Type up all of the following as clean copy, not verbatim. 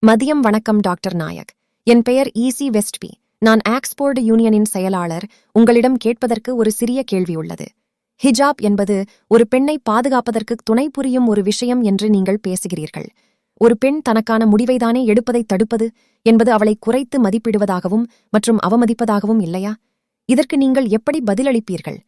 மதியம் வணக்கம் டாக்டர் நாயக். என் பெயர் ஈசி வெஸ்ட்பி. நான் ஆக்ஸ்போர்டு யூனியனின் செயலாளர். உங்களிடம் கேட்பதற்கு ஒரு சிறிய கேள்வி உள்ளது. ஹிஜாப் என்பது ஒரு பெண்ணை பாதுகாப்பதற்கு துணை புரியும் ஒரு விஷயம் என்று நீங்கள் பேசுகிறீர்கள். ஒரு பெண் தனக்கான முடிவைதானே எடுப்பதை தடுப்பது என்பது அவளை குறைத்து மதிப்பிடுவதாகவும் மற்றும் அவமதிப்பதாகவும் இல்லையா? இதற்கு நீங்கள் எப்படி பதிலளிப்பீர்கள்?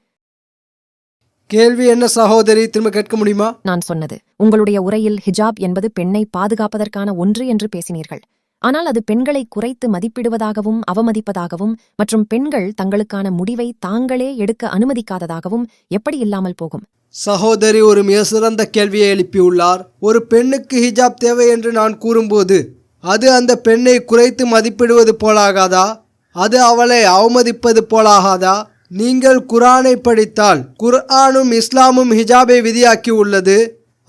கேள்வி என்ன சகோதரி, திரும்ப கேட்க முடியுமா? நான் சொன்னது, உங்களுடைய உரையில் ஹிஜாப் என்பது பெண்ணை பாதுகாப்பதற்கான ஒன்று என்று பேசினீர்கள். ஆனால் அது பெண்களை குறைத்து மதிப்பிடுவதாகவும் அவமதிப்பதாகவும் மற்றும் பெண்கள் தங்களுக்கான முடிவை தாங்களே எடுக்க அனுமதிக்காததாகவும் எப்படி இல்லாமல் போகும்? சகோதரி ஒரு மிக சிறந்த கேள்வியை எழுப்பியுள்ளார். ஒரு பெண்ணுக்கு ஹிஜாப் தேவை என்று நான் கூறும்போது அது அந்த பெண்ணை குறைத்து மதிப்பிடுவது போலாகாதா? அது அவளை அவமதிப்பது போலாகாதா? நீங்கள் குர்ஆனை படித்தால் குர்ஆனும் இஸ்லாமும் ஹிஜாபை விதியாக்கி உள்ளது.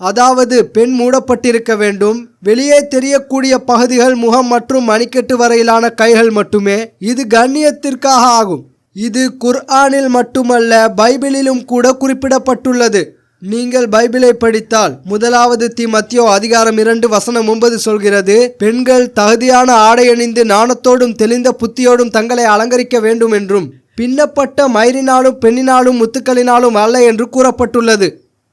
அதாவது பெண் மூடப்பட்டிருக்க வேண்டும். வெளியே தெரியக்கூடிய பகுதிகள் முகம் மற்றும் மணிக்கட்டு வரையிலான கைகள் மட்டுமே. இது கண்ணியத்திற்காக ஆகும். இது குர்ஆனில் மட்டுமல்ல, பைபிளிலும் கூட குறிப்பிடப்பட்டுள்ளது. நீங்கள் பைபிளை படித்தால் 1 தீமோத்தேயு அதிகாரம் 2 வசனம் 9 சொல்கிறது, பெண்கள் தகுதியான ஆடை அணிந்து நாணத்தோடும் தெளிந்த புத்தியோடும் தங்களை அலங்கரிக்க வேண்டும் என்றும் பின்னப்பட்ட மயிரினாலும் பெண்ணினாலும் முத்துக்களினாலும் அல்ல என்று கூறப்பட்டுள்ளது.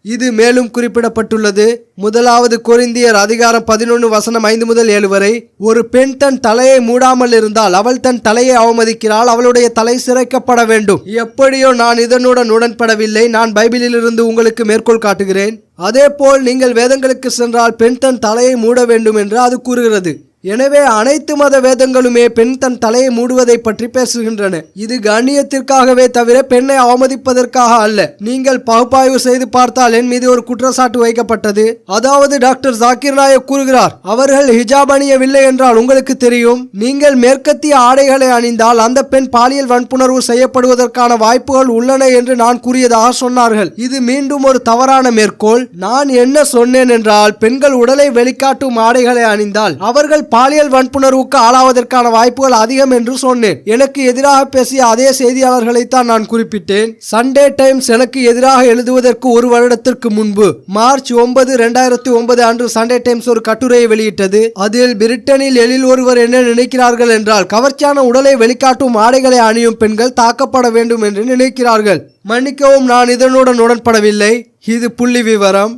இது மேலும் குறிப்பிடப்பட்டுள்ளது 1 கொரிந்தியர் அதிகாரம் 11 வசனம் 5 முதல் 7 வரை. ஒரு பெண் தன் தலையை மூடாமல் இருந்தால் அவள் தன் தலையை அவமதிக்கிறாள். அவளுடைய தலை சிரைக்கப்பட வேண்டும். எப்படியோ நான் இதனுடன் உடன்படவில்லை. நான் பைபிளிலிருந்து உங்களுக்கு மேற்கோள் காட்டுகிறேன். அதேபோல் நீங்கள் வேதங்களுக்கு சென்றால் பெண் தன் தலையை மூட வேண்டும் என்று அது கூறுகிறது. எனவே அனைத்து மத வேதங்களுமே பெண் தன் தலையை மூடுவதை பற்றி பேசுகின்றன. இது கண்ணியத்திற்காகவே தவிர பெண்ணை அவமதிப்பதற்காக அல்ல. நீங்கள் பகுப்பாய்வு செய்து பார்த்தால் என் மீது ஒரு குற்றச்சாட்டு வைக்கப்பட்டது. அதாவது டாக்டர் ஜாக்கிர் நாயக் கூறுகிறார், அவர்கள் ஹிஜாப் அணியவில்லை என்றால் உங்களுக்கு தெரியும். நீங்கள் மேற்கத்திய ஆடைகளை அணிந்தால் அந்த பெண் பாலியல் வன்புணர்வு செய்யப்படுவதற்கான வாய்ப்புகள் உள்ளன என்று நான் கூறியதாக சொன்னார்கள். இது மீண்டும் ஒரு தவறான மேற்கோள். நான் என்ன சொன்னேன் என்றால், பெண்கள் உடலை வெளிக்காட்டும் ஆடைகளை அணிந்தால் அவர்கள் பாலியல் வன்புணர்வுக்கு ஆளாவதற்கான வாய்ப்புகள் அதிகம் என்று சொன்னேன். எனக்கு எதிராக பேசிய அதே செய்தியாளர்களைத்தான் நான் குறிப்பிட்டேன். சண்டே டைம்ஸ் எனக்கு எதிராக எழுதுவதற்கு ஒரு வருடத்திற்கு முன்பு மார்ச் 9, 2009 அன்று சண்டே டைம்ஸ் ஒரு கட்டுரையை வெளியிட்டது. அதில் பிரிட்டனில் எழில் ஒருவர் என்ன நினைக்கிறார்கள் என்றால், கவர்ச்சியான உடலை வெளிக்காட்டும் ஆடைகளை அணியும் பெண்கள் தாக்கப்பட வேண்டும் என்று நினைக்கிறார்கள். மன்னிக்கவும், நான் இதனுடன் உடன்படவில்லை. இது புள்ளி விவரம்.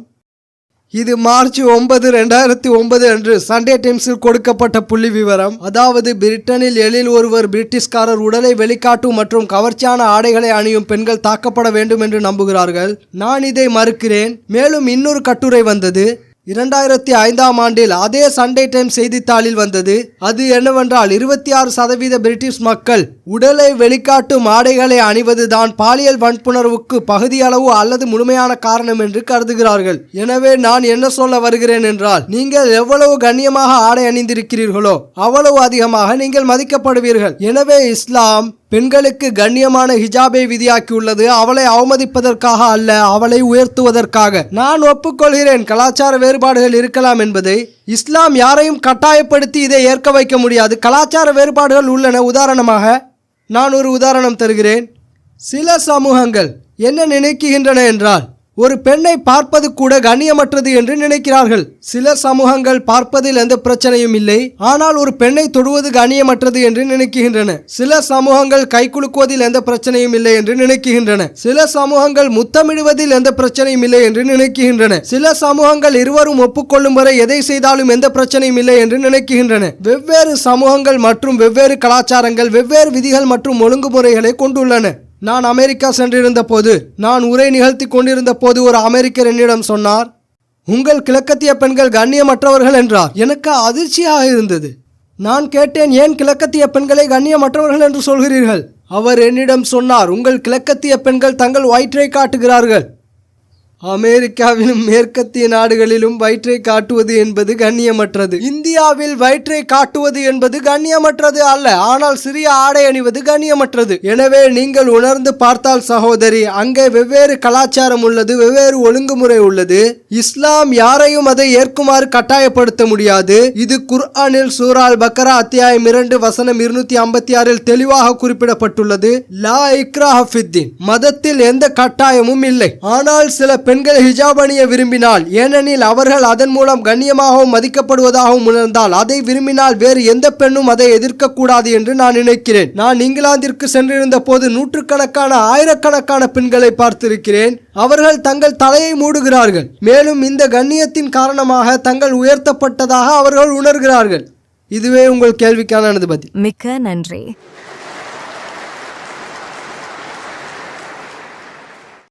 இது மார்ச் 9, 2009 அன்று சண்டே டைம்ஸில் கொடுக்கப்பட்ட புள்ளி விவரம். அதாவது பிரிட்டனில் எழில் ஒருவர் பிரிட்டிஷ்காரர் உடலை வெளிக்காட்டும் மற்றும் கவர்ச்சியான ஆடைகளை அணியும் பெண்கள் தாக்கப்பட வேண்டும் என்று நம்புகிறார்கள். நான் இதை மறுக்கிறேன். மேலும் இன்னொரு கட்டுரை வந்தது 2005ஆம் ஆண்டில் அதே சண்டே டைம்ஸ் செய்தித்தாளில் வந்தது. அது என்னவென்றால் 26% பிரிட்டிஷ் மக்கள் உடலை வெளிக்காட்டும் ஆடைகளை அணிவதுதான் பாலியல் வன்புணர்வுக்கு பகுதியளவு அல்லது முழுமையான காரணம் என்று கருதுகிறார்கள். எனவே நான் என்ன சொல்ல வருகிறேன் என்றால், நீங்கள் எவ்வளவு கண்ணியமாக ஆடை அணிந்திருக்கிறீர்களோ அவ்வளவு அதிகமாக நீங்கள் மதிக்கப்படுவீர்கள். எனவே இஸ்லாம் பெண்களுக்கு கண்ணியமான ஹிஜாபை விதியாக்கியுள்ளது. அவளை அவமதிப்பதற்காக அல்ல, அவளை உயர்த்துவதற்காக. நான் ஒப்புக்கொள்கிறேன், கலாச்சார வேறுபாடுகள் இருக்கலாம் என்பதை. இஸ்லாம் யாரையும் கட்டாயப்படுத்தி இதை ஏற்க வைக்க முடியாது. கலாச்சார வேறுபாடுகள் உள்ளன. உதாரணமாக நான் ஒரு உதாரணம் தருகிறேன். சில சமூகங்கள் என்ன நினைக்கின்றன என்றால், ஒரு பெண்ணை பார்ப்பது கூட கண்ணியமற்றது என்று நினைக்கிறார்கள். சில சமூகங்கள் பார்ப்பதில் எந்த பிரச்சனையும் இல்லை, ஆனால் ஒரு பெண்ணை தொடுவது கண்ணியமற்றது என்று நினைக்கின்றன. சில சமூகங்கள் கை குலுக்குவதில் எந்த பிரச்சனையும் இல்லை என்று நினைக்கின்றன. சில சமூகங்கள் முத்தமிடுவதில் எந்த பிரச்சனையும் இல்லை என்று நினைக்கின்றன. சில சமூகங்கள் இருவரும் ஒப்புக்கொள்ளும் வரை எதை செய்தாலும் எந்த பிரச்சனையும் இல்லை என்று நினைக்கின்றன. வெவ்வேறு சமூகங்கள் மற்றும் வெவ்வேறு கலாச்சாரங்கள் வெவ்வேறு விதிகள் மற்றும் ஒழுங்குமுறைகளை கொண்டுள்ளன. நான் அமெரிக்கா சென்றிருந்த போது, நான் உரை நிகழ்த்தி கொண்டிருந்த போது ஒரு அமெரிக்கர் என்னிடம் சொன்னார், உங்கள் கிழக்கத்திய பெண்கள் கண்ணியமற்றவர்கள் என்றார். எனக்கு அதிர்ச்சியாக இருந்தது. நான் கேட்டேன், ஏன் கிழக்கத்திய பெண்களை கண்ணியமற்றவர்கள் என்று சொல்கிறீர்கள்? அவர் என்னிடம் சொன்னார், உங்கள் கிழக்கத்திய பெண்கள் தங்கள் வயிற்றை காட்டுகிறார்கள். அமெரிக்காவிலும் மேற்கத்திய நாடுகளிலும் வயிற்றை காட்டுவது என்பது கண்ணியமற்றது. இந்தியாவில் வயிற்றை காட்டுவது என்பது கண்ணியமற்றது அல்ல, ஆனால் சிறிய ஆடை அணிவது கண்ணியமற்றது. எனவே நீங்கள் உணர்ந்து பார்த்தால் சகோதரி, அங்கே வெவ்வேறு கலாச்சாரம் உள்ளது, வெவ்வேறு ஒழுங்குமுறை உள்ளது. இஸ்லாம் யாரையும் அதை ஏற்குமாறு கட்டாயப்படுத்த முடியாது. இது குர்ஆனில் சூரா அல் பக்ரா அத்தியாயம் 2 வசனம் 256 தெளிவாக குறிப்பிடப்பட்டுள்ளது. லா இக்ராஹ ஃபித்தீன், மதத்தில் எந்த கட்டாயமும் இல்லை. ஆனால் சில பெண்கள் ஹிஜாப் அணிய விரும்பினால், ஏனெனில் அவர்கள் அதன் மூலம் கண்ணியமாகவும் மதிக்கப்படுவதாகவும் உணர்ந்தால், அதை விரும்பினால் வேறு எந்த பெண்ணும் அதை எதிர்க்கக்கூடாது என்று நான் நினைக்கிறேன். நான் இங்கிலாந்திற்கு சென்றிருந்த போது நூற்றுக்கணக்கான ஆயிரக்கணக்கான பெண்களை பார்த்திருக்கிறேன். அவர்கள் தங்கள் தலையை மூடுகிறார்கள். மேலும் இந்த கண்ணியத்தின் காரணமாக தங்கள் உயர்த்தப்பட்டதாக அவர்கள் உணர்கிறார்கள். இதுவே உங்கள் கேள்விக்கான பதில். மிக்க நன்றி.